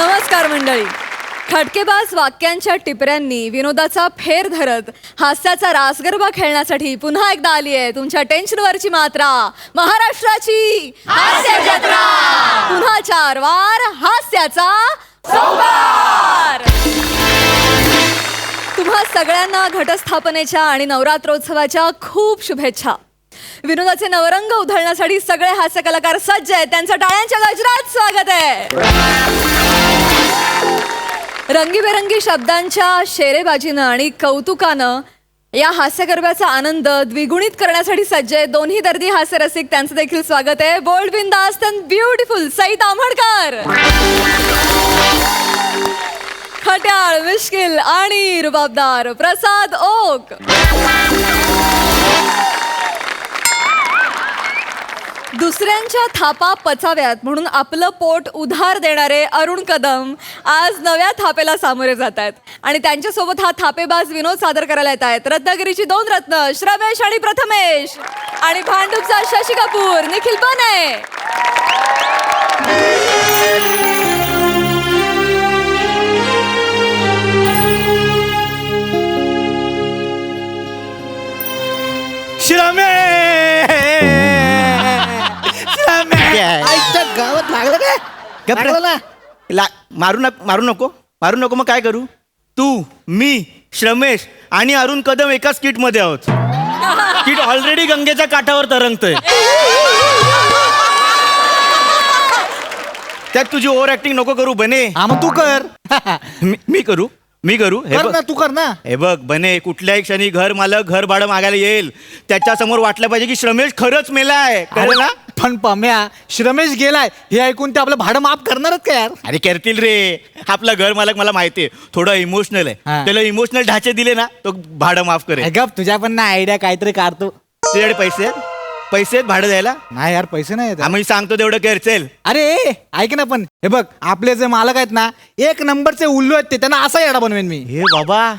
नमस्कार मंडळी. खटकेबाज वाक्यांच्या टिपऱ्यांनी विनोदाचा फेर धरत हास्याचा रासगरबा खेळण्यासाठी पुन्हा एकदा आली आहे तुमच्या टेन्शनवरची मात्रा, महाराष्ट्राची हास्य जत्रा. पुन्हा 4 वार हास्याचा सौदार. तुम्हा सगळ्यांना घटस्थापनेच्या आणि नवरात्रोत्सवाच्या खूप शुभेच्छा. विनोदाचे नवरंग उधळण्यासाठी सगळे हास्य कलाकार सज्ज आहेत. त्यांचं टाळ्यांच्या गजरात स्वागत आहे. रंगीबेरंगी शब्दांच्या शेरेबाजीनं आणि कौतुकानं या हास्य गरब्याचा आनंद द्विगुणित करण्यासाठी सज्ज आहे दोन्ही दर्दी हास्य रसिक. त्यांचं देखील स्वागत आहे. बोल्ड, बिंदास्त अँड ब्युटिफुल सई ताम्हणकर, खट्याळ, मिश्किल आणि रुबाबदार प्रसाद ओक. दुसऱ्यांच्या थापा पचाव्यात म्हणून आपलं पोट उधार देणारे अरुण कदम आज नव्या थापेला सामोरे जात आहेत आणि त्यांच्यासोबत हा थापेबाज विनोद सादर करायला येत आहेत. रत्नागिरीची 2 रत्न श्रमेश आणि प्रथमेश आणि भांडूपचा शशी कपूर निखिल बने. आईच्या गावात लागलं काय? मारू नको. मग काय करू? तू, मी, श्रमेश आणि अरुण कदम एकाच किट मध्ये आहोत. किट ऑलरेडी गंगेच्या काठावर तरंगतोय. त्यात तुझी ओव्हर ऍक्टिंग नको करू बने. हा मग तू कर. मी करू. तू कर ना. हे बघ बने, कुठल्याही क्षणी घर मालक घर भाडं मागायला येईल. त्याच्या समोर वाटलं पाहिजे की श्रमेश खरंच मेलाय. कळलं ना? पण पम्या, श्रमेश गेलाय हे ऐकून ते आपलं भाडं माफ करणारच का यार? अरे करतील रे. आपला घर मालक मला माहितीये थोडं इमोशनल आहे. हा. त्याला इमोशनल ढाचे दिले ना तो भाडं माफ करेल. गप, तुझ्या पण ना आयडिया काहीतरी काढतो. तुझ्याकडे पैसे आहेत भाडं द्यायला? नाही यार, पैसे नाही आहेत. आम्ही सांगतो तेवढं करचेल. अरे ऐक ना, पण हे बघ आपले जे मालक आहेत ना, 1 नंबरचे उल्लू आहेत ते. त्यांना असा येडा बनवेन मी. हे बाबा,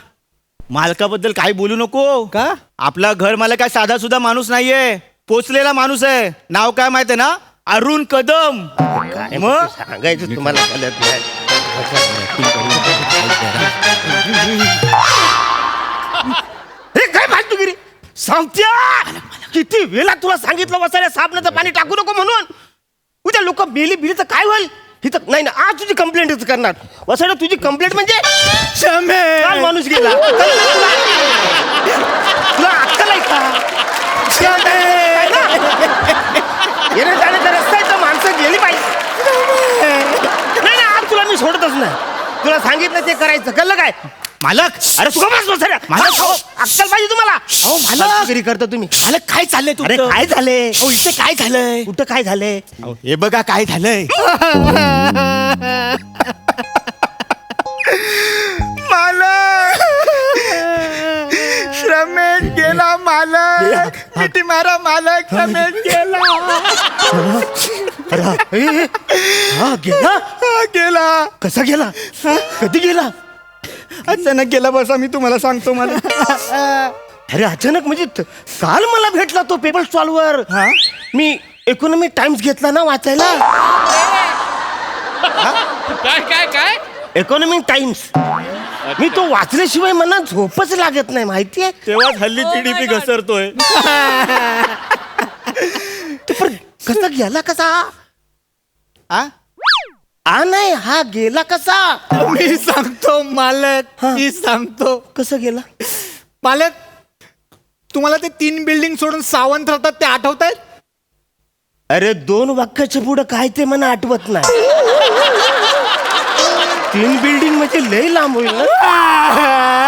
मालकाबद्दल काही बोलू नको. का? आपला घर मालक काय साधा सुद्धा माणूस नाहीये, पोचलेला माणूस आहे. नाव काय माहितीये ना? अरुण कदम. मग सांगायचं तुम्हाला कळत नाही. हे काय फालतूगिरी सांगत्या? किती वेळा तुला सांगितलं वसाऱ्या साबणाचं पाणी टाकू नको म्हणून. उद्या लोक बिली तर काय होईल? हिथं नाही ना, आज तुझी कंप्लेंटच करणार. वसाड्या तुझी कंप्लेंट म्हणजे काल माणूस गेला. तुला अक्कल आहे का? येणे जाण्याचा रस्ता आहे तर माणसं गेली पाहिजे. नाही आज तुला मी सोडतच नाही. तुला सांगितलं ते करायचं. कळलं काय? मालक, अरे तू बस बसाऱ्या. मालक, अक्कल पाहिजे तुम्हाला. फालतूगिरी करता तुम्ही. मालक काय चाललंय अरे काय झालंय? इथे काय झालंय? कुठं काय झालंय? हे बघा काय झालंय. मालक, श्रमेश गेला. मालक किती मारा. मालक श्रमेश गेला. हा गेला. गेला. कसा गेला? कधी गेला? अचानक गेला. बसा मी तुम्हाला सांगतो. मला अरे अचानक म्हणजे काल मला भेटला तो पेपर स्टॉलवर. मी इकॉनॉमिक टाइम्स घेतला ना वाचायला. काय इकॉनॉमिक टाइम्स मी तो वाचल्याशिवाय मला झोपच लागत नाही माहितीये. तेव्हाच हल्ली जीडीपी घसरतोय. पण कसा गेला? कसा? नाही हा गेला कसा? मी सांगतो मालक, मी सांगतो. कसं गेला? मालक, तुम्हाला ते 3 बिल्डिंग सोडून सावंत राहतात ते आठवत आहेत? अरे 2 वाक्याच्या पुढं काय ते मला आठवत नाही. 3 बिल्डिंग म्हणजे लय लांब होईल ना.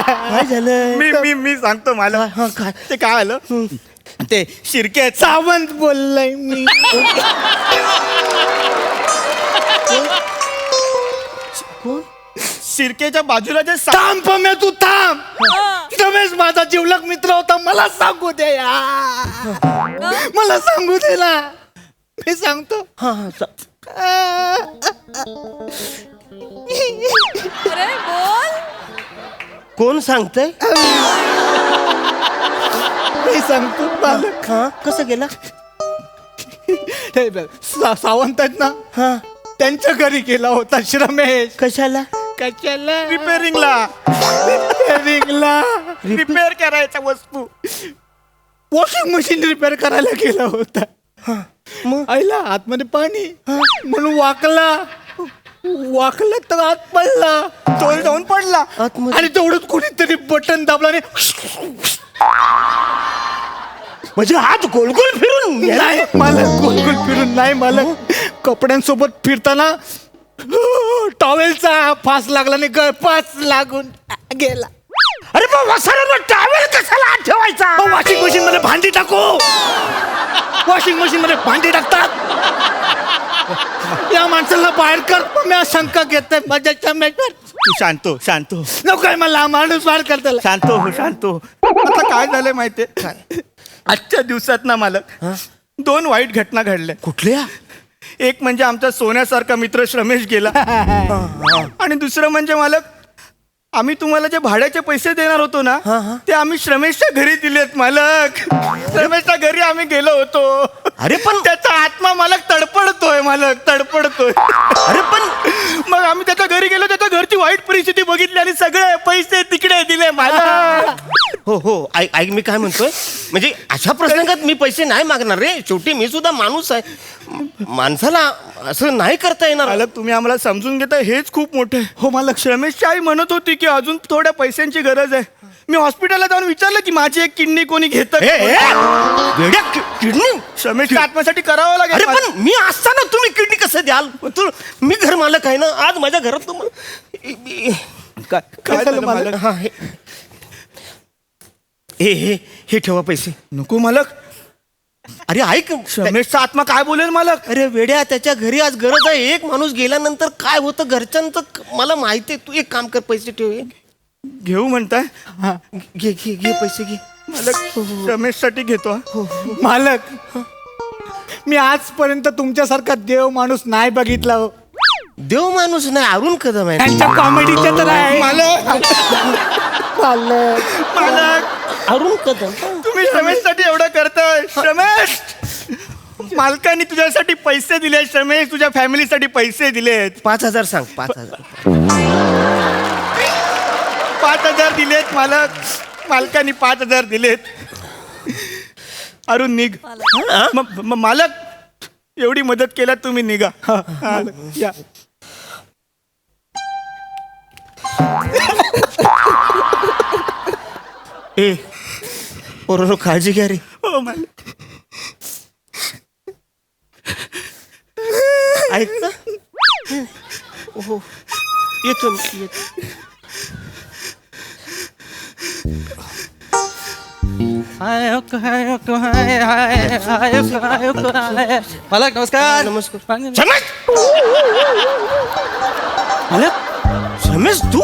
काय झालं? मी सांगतो. मला हा काय? ते काय आलं, ते शिर्के सावंत बोललाय मी. कोण? शिर्केच्या बाजूला जे थांब पम्या, तू थांब. रमेश माझा जिवलग मित्र होता. मला सांगू दे यार. मला सांगू दे ना. मी सांगतो. हा अरे बोल. कोण सांगतय? मी सांगतो मालक. हा कसं गेला? सावंत आहेत ना, हा त्यांच्या घरी गेला होता श्रमेश. कशाला? कशाला? रिपेअरिंगला रिपेअरिंगला. रिपेअर करायचा वस्तू. वॉशिंग मशीन रिपेअर करायला गेला होता. मग? आईला आतमध्ये पाणी म्हणून वाकला तर आत पडला. तोल जाऊन पडला. आतमध्ये? आणि तेवढंच कोणीतरी बटन दाबला म्हणजे हात गोल गोल फिरून नाही मला गोल गोल फिरून नाही मला कपड्यांसोबत फिरताना टॉवेलचा फास लागला आणि गळफास लागून गेला. अरे पण वसाऱ्यावर टावेल कशाला हात ठेवायचा? वॉशिंग मशीन मध्ये भांडी टाकू. वॉशिंग मशीन मध्ये भांडी टाकतात. या माणसाला बाहेर कर. मी शंका घेतोय माझ्या मेटर. तू शांतो नकोय मला माणूस बाहेर करताला. शांतो. आता काय झालंय माहितीये? आजच्या दिवसात ना मालक 2 वाईट घटना घडल्या. कुठल्या? एक म्हणजे आमचा सोन्यासारखा मित्र श्रमेश गेला. आणि दुसरं म्हणजे मालक, आम्ही तुम्हाला जे भाड्याचे पैसे देणार होतो ना, ते आम्ही श्रमेशच्या घरी दिलेत मालक. श्रमेशच्या घरी आम्ही गेलो होतो. अरे पण त्याचा आत्मा मालक तडपडतोय. अरे पण मग आम्ही त्याच्या घरी गेलो, त्याच्या घरची वाईट परिस्थिती बघितली आणि सगळे पैसे तिकडे दिले मालक. हो ऐक मी काय म्हणतोय, म्हणजे अशा प्रसंगात मी पैसे नाही मागणार रे. शेवटी मी सुद्धा माणूस आहे. माणसाला असं नाही करता येणार. मालक तुम्ही आम्हाला समजून घेता हेच खूप मोठे. हो मालक, श्रमेशची आई म्हणत होती की अजून थोड्या पैशांची गरज आहे. मी हॉस्पिटलला जाऊन विचारलं की माझी एक किडनी कोणी घेतं. किडनी श्रमेशच्या आत्म्यासाठी करावं अरे लागेल. पण मी असताना तुम्ही किडनी कसं द्याल? मी घर मालक आहे ना. आज माझ्या घरात काय झालं मालक? हा हे ठेवा पैसे. नको मालक, अरे ऐक, श्रमेशचा आत्मा काय बोलेल मालक? अरे वेड्या, त्याच्या घरी आज गरज आहे. एक माणूस गेल्यानंतर काय होतं घरच्यांचं मला माहिती आहे. तू एक काम कर, पैसे ठेव. घेऊ म्हणताय घे पैसे घे. मालक. श्रमेशसाठी घेतो. मालक मी आजपर्यंत तुमच्यासारखा देव माणूस नाही बघितला हो. देव माणूस नाही, अरुण कदम आहे. त्यांच्या कॉमेडीच्या तर आहे. मालक अरुण कदम. तुम्ही श्रमेशसाठी एवढं करताय. श्रमेश, मालकाने तुझ्यासाठी पैसे दिले. श्रमेश तुझ्या फॅमिलीसाठी पैसे दिलेत. 5,000 सांग. 5,000 5,000 दिलेत मालक. मालकाने 5,000 दिलेत. अरुण निघ. मग मालक, एवढी मदत केल्यात तुम्ही, निघा. या. ए पोरांनो, काळजी घ्या रे. हो मालक. ऐक ना. हो येतो मी. मालक नमस्कार. नमस्कार. रमेश तू?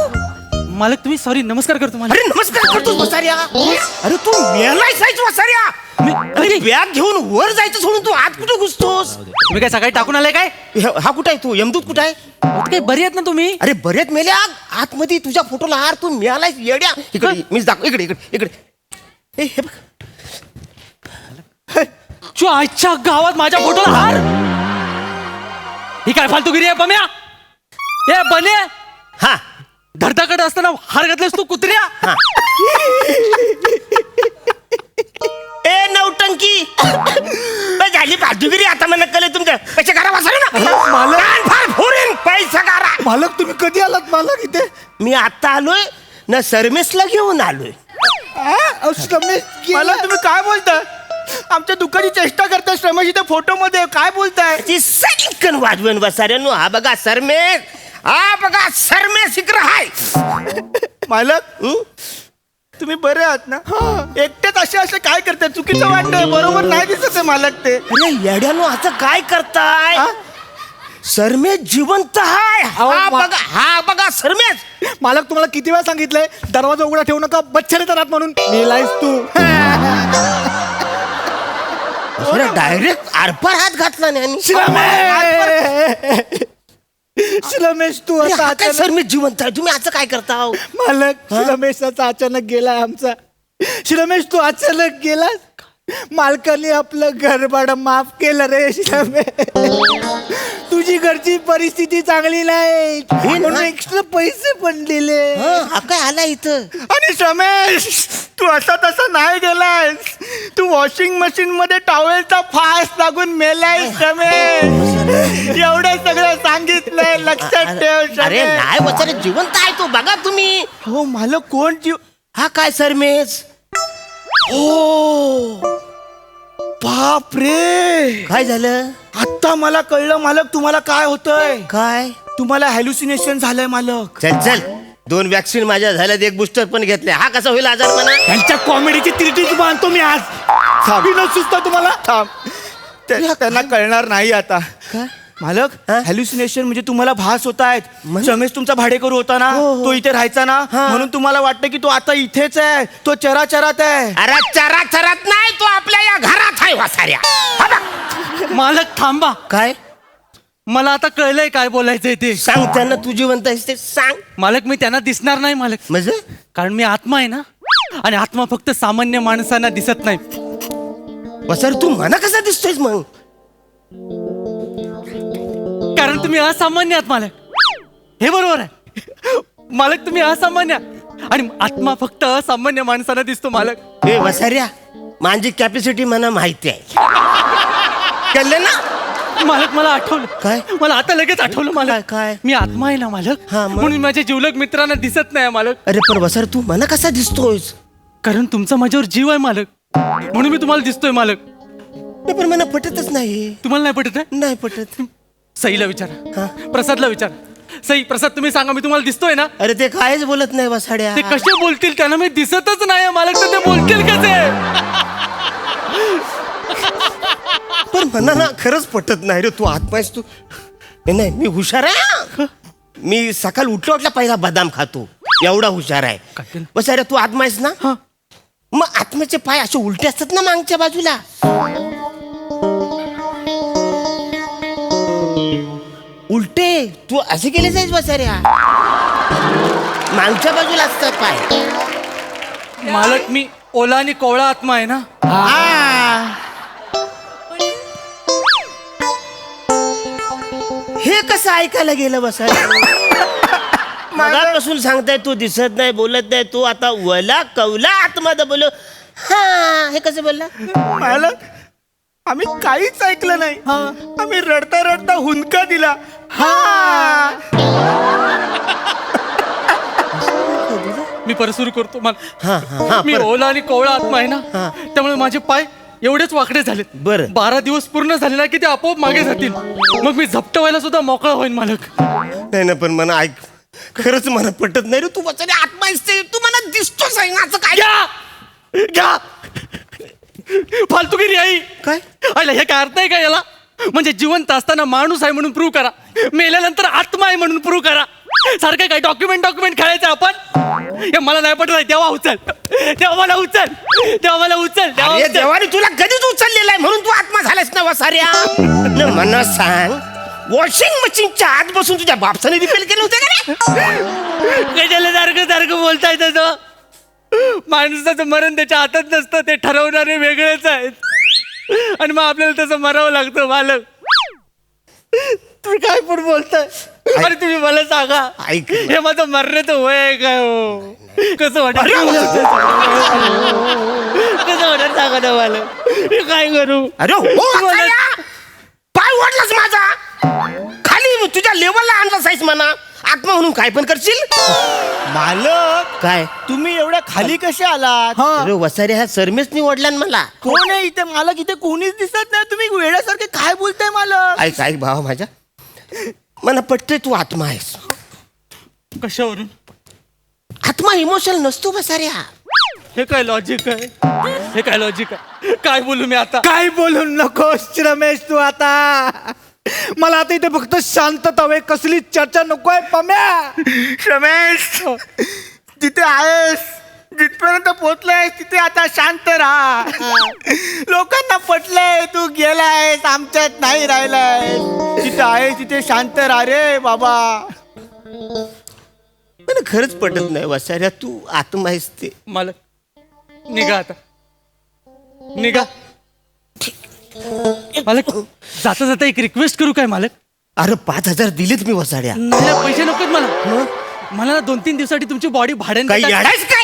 मालक तुम्ही सॉरी, नमस्कार करतो मालक. अरे नमस्कार करतोस वसाऱ्या? अरे तू मेलायस वसाऱ्या? अरे बॅग घेऊन वर जायचं सोडून तू आत कुठं घुसतोस? तुम्ही काय सकाळी टाकून आलाय काय? हा कुठं आहे तू? यमदूत कुठं आहे? काही बरी आहेत ना तुम्ही? अरे बरेच मेल्या आतमध्ये तुझ्या फोटोला हार. तू मिळालायस येड्या. इकडे मीच दाखव. इकडे हे बघ. आजच्या गावात माझ्या फोटोला हार? ही काय फालतूगिरी आहे बम्या? ए बने, हा धडधाकट असताना हार घातलेस तू कुत्र्या? ए नौटंकी झाली फालतूगिरी. आता मला कळलं तुमचं. पैसे करा वाचले ना. फार फोरेन पैसा करा. मालक तुम्ही कधी आलात मालक इथे? मी आता आलोय ना, सरमेसला घेऊन आलोय. मला तुम्ही काय बोलताय? आमच्या दुःखाची चेष्टा करताय. श्रमेश इथे फोटो मध्ये काय बोलताय? ती सैकन वाजवून बसाऱ्यानो. हा बघा सरमेस. हा बघा सरमेस इकडं हाय. मालक तुम्ही बरे आहात ना? एकटेच असे काय करताय? चुकीचं वाटतंय. बरोबर नाही दिसत आहे मालक ते. अरे येड्यानो, असं काय करताय? सरमेस जिवंत हाय. हा बघा सरमेस. मालक तुम्हाला किती वेळा सांगितलंय दरवाजा उघडा ठेवू नका, बच्चर येतात म्हणून. मेलायस तू. डायरेक्ट आरपार हात घातला नाही. श्रमेश तू आता अचानक. सरमेस जिवंत आहे. तुम्ही असं काय करता? मालक श्रमेशाचा अचानक गेलाय आमचा. श्रमेश तू अचानक गेलास. मालकाने आपलं घर भाडं माफ केलं रे श्रमे. तुझी घरची परिस्थिती चांगली नाही म्हणून एक्स्ट्रा पैसे पण दिले. हा काय आला इथं? आणि रमेश तू असा तसा नाही गेलायस. तू वॉशिंग मशीन मध्ये टॉवेलचा फास लागून मेलायस रमेश. एवढं सगळं सांगितलंय, लक्षात ठेव अरे रमेश. नाही वसारे जिवंत आहे तो, बघा तुम्ही. हो मालक कोण जीव? हा काय सरमेश? ओ बाप रे, काय झालं? आता मला कळलं मालक तुम्हाला काय होतंय. काय? तुम्हाला हॅल्युसिनेशन झालंय मालक. चल चल, 2 वॅक्सिन माझ्या झाल्यात, 1 बूस्टर पण घेतले. हा कसा होईल आजारपणा? त्यांच्या कॉमेडीची तिरटीच बांधतो मी आज. सुचतो तुम्हाला. थांब, त्यांना कळणार नाही आता. काय? मालक हा? हॅल्युसिनेशन म्हणजे तुम्हाला भास होत आहेत. म्हणजे? रमेश तुमचा भाडेकरू होता ना, हो, हो. तो इथे राहायचा ना, हा. म्हणून तुम्हाला वाटतं की तो आता इथेच आहे. तो चराचरात आहे. अरे चरात नाही, तो आपल्या या घरात आहे वसाऱ्या. हा बघ. मालक थांबा. काय? मला आता कळलंय काय बोलायचंय ते. सांग त्यांना, तू जिवंत आहेस ते सांग. मालक मी त्यांना दिसणार नाही मालक, म्हणजे कारण मी आत्मा आहे ना, आणि आत्मा फक्त सामान्य माणसांना दिसत नाही. वसार तू मला कसा दिसतोयस मग? कारण तुम्ही असामान्य आहात मालक. हे बरोबर आहे मालक, तुम्ही असामान्य आहात. आणि आत्मा फक्त असामान्य माणसांना दिसतो मालक. हे वसाऱ्या, माझी कॅपॅसिटी मला माहिती आहे. कळलं ना? मालक मला आठवलं. काय? मला आता लगेच आठवलं मालक. काय? मी आत्मा आहे ना मालक, हा, मग? म्हणून माझ्या जिवलग मित्रांना दिसत नाही मालक. अरे पण वसार तू मला कसा दिसतोयस? कारण तुमचा माझ्यावर जीव आहे मालक, म्हणून मी तुम्हाला दिसतोय मालक. नाही, पण मला पटतच नाही. तुम्हाला नाही पटत आहे? नाही पटत. सईला विचारा, प्रसादला विचारा. सई, प्रसाद, तुम्ही सांगा, मी तुम्हाला दिसतोय ना? अरे ते कायच बोलत नाही वसाड्या. ते कसे बोलतील? त्यांना मी दिसतच नाही मालक, तर ते बोलतील कसे? पण म्हणा ना, खरंच पटत नाही रे. तू आत्मा आहेस तू. नाही मी हुशार आहे. मी सकाळ उठल्या पहिला बदाम खातो, एवढा हुशार आहे. काय? बस अरे तू आत्मा आहेस ना? हा. मग आत्म्याचे पाय असे उलटे असतात ना मागच्या बाजूला. उलटे तू असे केले जायच बसाऱ्या, मागच्या बाजूला असतात पाय. मालक मी ओला आणि कोवळा आत्मा आहे ना. हे कसं ऐकायला गेलं बसाऱ्या? मगापासून सांगताय तू दिसत नाही, बोलत नाही. तू आता वला कवला आत्मा बोल. हा, हे कसं बोलला? मालक आम्ही काहीच ऐकलं नाही. आम्ही रडता रडता हुंदका दिला. हा. मी परत सुरू करतो. हा, हा, मी परत. ओला आणि कोवळा आत्मा आहे ना, हा. त्यामुळे माझे पाय एवढेच वाकडे झालेत. बरं. 12 दिवस पूर्ण झाले ना की ते आपोआप मागे जातील. मग मी झपट व्हायला सुद्धा मोकळा होईन मालक. नाही ना, पण मला ऐक, खरंच मला पटत नाही रे. तू वचने आत्मा आहेस ते, तू मला दिसतोस आहे ना, असं काय? घ्या फालतूगिरी आई. काय? आयला हे काय अर्थ आहे का याला? म्हणजे जिवंत असताना माणूस आहे म्हणून प्रूव्ह करा, मेल्यानंतर आत्मा आहे म्हणून प्रूव्ह करा. सारखं काय डॉक्युमेंट खेळायचं आपण? हे मला नाही पटत. तेव्हा उचल, तेव्हा मला उचल, तेव्हा मला उचल, तेव्हा अरे उचल. देवाने तुला कधीच उचललेला आहे म्हणून तू आत्मा झालास ना वसाऱ्या. न मला सांग, वॉशिंग मशीनच्या आत बसून तुझ्या बापसाने रिपेअर केलं होतं का रे? कशाला सारखं सारखं बोलताय तसं? माणसाचं मरण त्याच्या हातात नसतं, ते ठरवणारे वेगळेच आहेत. आणि मग आपल्याला तसं मरावं लागतं मालक. तुम्ही काय पण बोलताय? अरे तुम्ही मला सांगा, ऐक. हे माझं मरण्याचं वय आहे काय हो? कसं वाटत? कसं वाटत सांगा ना मला, मी काय करू? अरे हो वसाऱ्या! पाय ओढलास माझा, खाली तुझ्या लेवलला आणला साईस म्हणा. आत्मा म्हणून काय पण करशील? मालक काय? तुम्ही एवढ्या खाली कसे आलात? अरे वसाऱ्या, ह्या सरमेसनी ओढला ना मला. कोण आहे इथे? मालक इथे कोणीच दिसत नाही. तुम्ही वेड्यासारखे काय बोलताय मालक? ऐक ऐक भावा माझ्या, मला पटतंय तू आत्मा आहेस. कशावरून? आत्मा इमोशनल नसतो बसाऱ्या. हे काय लॉजिक आहे? हे काय लॉजिक आहे? काय बोलू मी आता? काय बोलू नकोस रमेश तू आता. मला आता इथे फक्त शांतता हवी, कसली चर्चा नकोय पम्या. रमेश तिथे आहेस, जिथपर्यंत पोहोचलाय तिथे आता शांत राहा. लोकांना पटलंय तू गेलायस, आमच्यात नाही राहिलाय. तिथे आहे तिथे शांत राहा रे बाबा. मला खरंच पटत नाही वसाऱ्या, तू आत्मा आहेस ते. मालक निघा आता. निघा. मालक जाता जाता एक रिक्वेस्ट करू काय मालक? अरे 5,000 दिलेत मी वसाड्या. नाही पैसे नकोत मला. मला ना 2-3 दिवसासाठी तुमची बॉडी भाड्याने काही देताय? येडायच काय?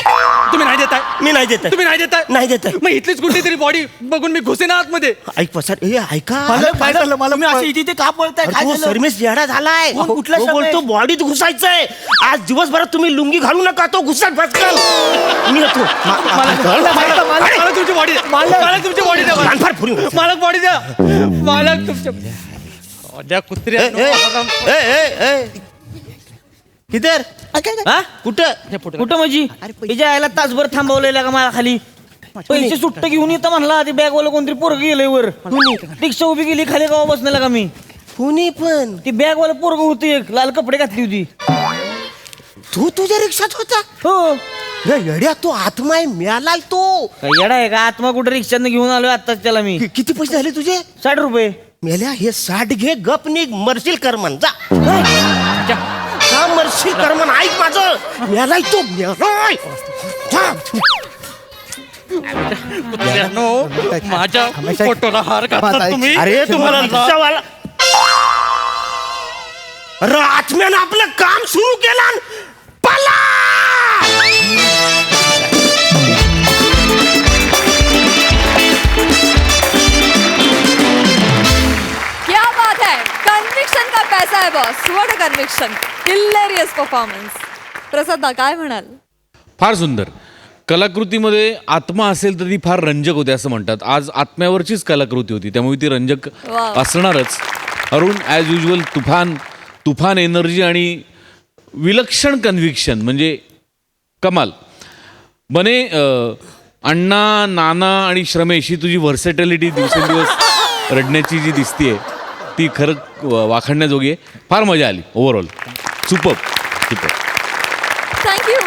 तुम्ही नाही देताय. मी नाही देत. तुम्ही नाही देताय. नाही देताय. मग इथलीच कुठली तरी बॉडी बघून मी घुसेन आतमध्ये. ऐक वसाड ए ऐका काय झालं मला तुम्ही अशी इथे का पळताय? काय झालं? सरमेश येडा झालाय. कोण? कुठला तो सरमेश? बोलतो बॉडीत घुसायचंय. आज दिवसभरात तुम्ही लुंगी घालू नका, तो घुसाल फटकल. मी येतो. मला तुमची बॉडी द्या. मला तुमची बॉडी द्या. कानफार फुरी. मालक बॉडी द्या. मालक तुमच्या द्या कुत्र्या. किधर हा? कुठं कुठं म्हणजे त्याच्या आईला तासभर थांबवलेला का मला खाली पैसे सुट्ट घेऊन येतं म्हणला ते बॅग वाला कोणतरी पोरग गेलंय वर रिक्षा उभी गेली खाली गावा बसण्याला का मी कुणी पण ती बॅग वाला पोरग होती एक लाल कपडे घातली होती. तू तुझ्या रिक्षात होता. हो येड्या तो आत्मा आहे, मिळालाय तो. काय येडा आहे का आत्मा कुठं रिक्षाने घेऊन आलोय आत्ताच त्याला मी. किती पैसे झाले तुझे? 60 रुपये. मेल्या हे 60 घे, गप निघ, मरशील करमन जा. का मरशील करमन? ऐक माझं, मेलाय तो, मेलाय. जा. कुत्र्यानो, माझ्या फोटोला हार घातला तुम्ही. अरे तुम्हाला रिक्षावाला अरे आत्म्यानं आपलं काम सुरू केलं न पला. क्या बात है. कन्व्हिक्शन का पैसा है boss. What a conviction. Hilarious performance. Prasad काय म्हणाल? फार सुंदर. कलाकृतीमध्ये आत्मा असेल तर ती फार रंजक होते असं म्हणतात. आज आत्म्यावरचीच कलाकृती होती, त्यामुळे ती रंजक वाव. असणारच. अरुण ॲज युजल तुफान एनर्जी आणि विलक्षण कन्व्हिक्शन म्हणजे कमाल. बने अण्णा, नाना आणि श्रमेश ही तुझी व्हर्सेटॅलिटी दिवसेंदिवस रडण्याची जी दिसतीये ती खरं वाखाणण्याजोगी आहे. फार मजा आली ओव्हरऑल. सुपर. थँक्यू.